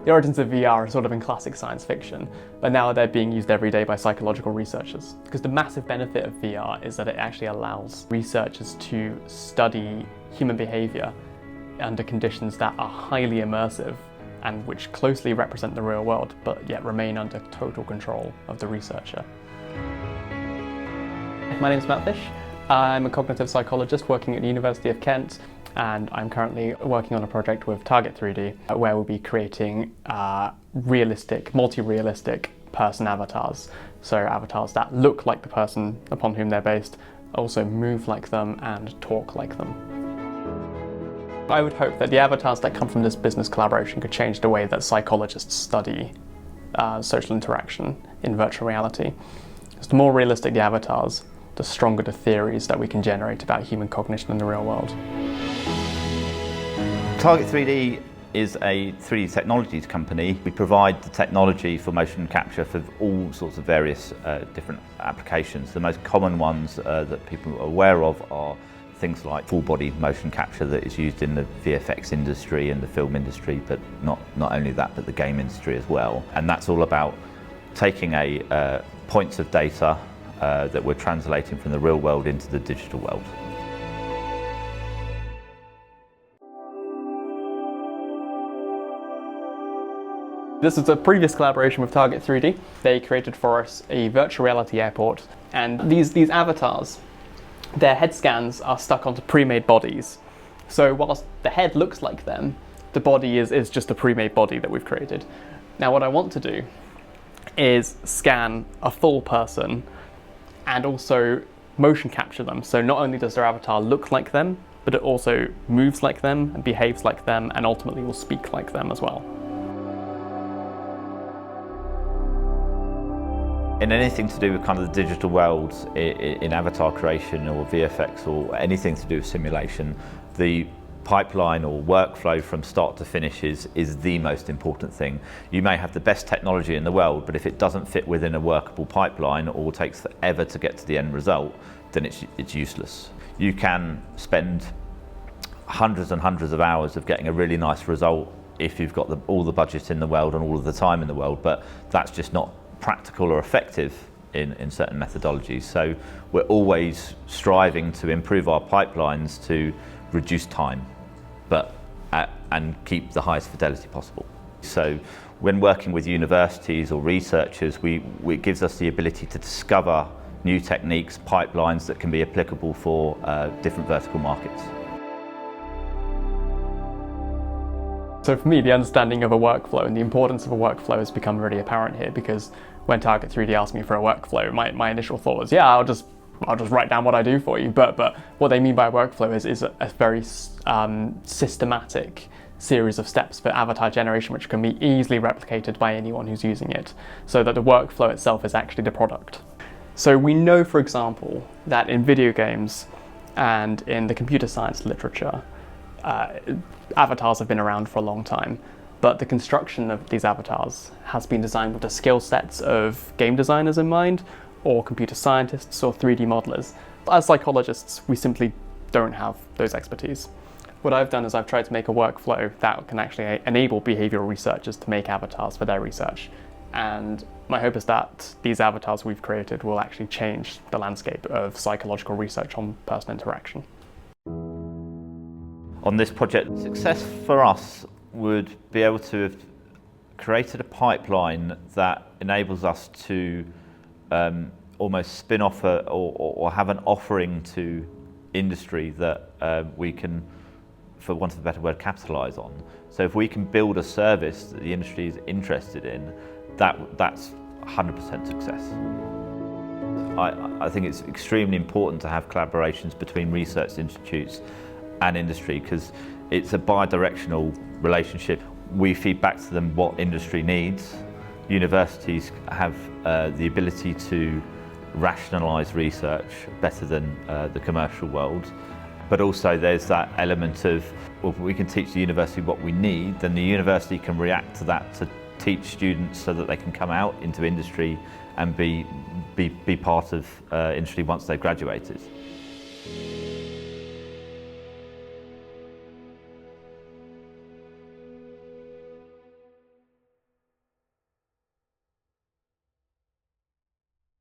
The origins of VR are sort of in classic science fiction, but now they're being used every day by psychological researchers. Because the massive benefit of VR is that it actually allows researchers to study human behaviour under conditions that are highly immersive and which closely represent the real world, but yet remain under total control of the researcher. My name is Matthew Fysh. I'm a cognitive psychologist working at the University of Kent, and I'm currently working on a project with Target 3D where we'll be creating realistic, multi-realistic person avatars. So avatars that look like the person upon whom they're based, also move like them and talk like them. I would hope that the avatars that come from this business collaboration could change the way that psychologists study social interaction in virtual reality. Because the more realistic the avatars, the stronger the theories that we can generate about human cognition in the real world. Target 3D is a 3D technologies company. We provide the technology for motion capture for all sorts of various different applications. The most common ones that people are aware of are things like full body motion capture that is used in the VFX industry and the film industry, but not only that, but the game industry as well. And that's all about taking points of data that we're translating from the real world into the digital world. This is a previous collaboration with Target 3D. They created for us a virtual reality airport, and these avatars, their head scans are stuck onto pre-made bodies. So whilst the head looks like them, the body is just a pre-made body that we've created. Now what I want to do is scan a full person and also motion capture them. So not only does their avatar look like them, but it also moves like them and behaves like them and ultimately will speak like them as well. In anything to do with kind of the digital world, in avatar creation or VFX or anything to do with simulation, the pipeline or workflow from start to finish is the most important thing. You may have the best technology in the world, but if it doesn't fit within a workable pipeline or takes forever to get to the end result, then it's useless. You can spend hundreds and hundreds of hours of getting a really nice result if you've got all the budget in the world and all of the time in the world, but that's just not practical or effective in certain methodologies. So we're always striving to improve our pipelines to reduce time, and keep the highest fidelity possible. So when working with universities or researchers, it gives us the ability to discover new techniques, pipelines that can be applicable for different vertical markets. So for me, the understanding of a workflow and the importance of a workflow has become really apparent here, because when Target 3D asked me for a workflow, my initial thought was, yeah, I'll just write down what I do for you. But what they mean by a workflow is a very systematic series of steps for avatar generation, which can be easily replicated by anyone who's using it, so that the workflow itself is actually the product. So we know, for example, that in video games and in the computer science literature, avatars have been around for a long time, but the construction of these avatars has been designed with the skill sets of game designers in mind, or computer scientists or 3D modelers. As psychologists, we simply don't have those expertise. What I've done is I've tried to make a workflow that can actually enable behavioral researchers to make avatars for their research. And my hope is that these avatars we've created will actually change the landscape of psychological research on person interaction. On this project, success for us would be able to have created a pipeline that enables us to almost spin off or have an offering to industry that we can, for want of a better word, capitalise on. So if we can build a service that the industry is interested in, that's 100% success. I think it's extremely important to have collaborations between research institutes and industry, because it's a bi-directional relationship. We feed back to them what industry needs. Universities have the ability to rationalise research better than the commercial world, but also there's that element of, well, if we can teach the university what we need, then the university can react to that to teach students so that they can come out into industry and be part of industry once they've graduated.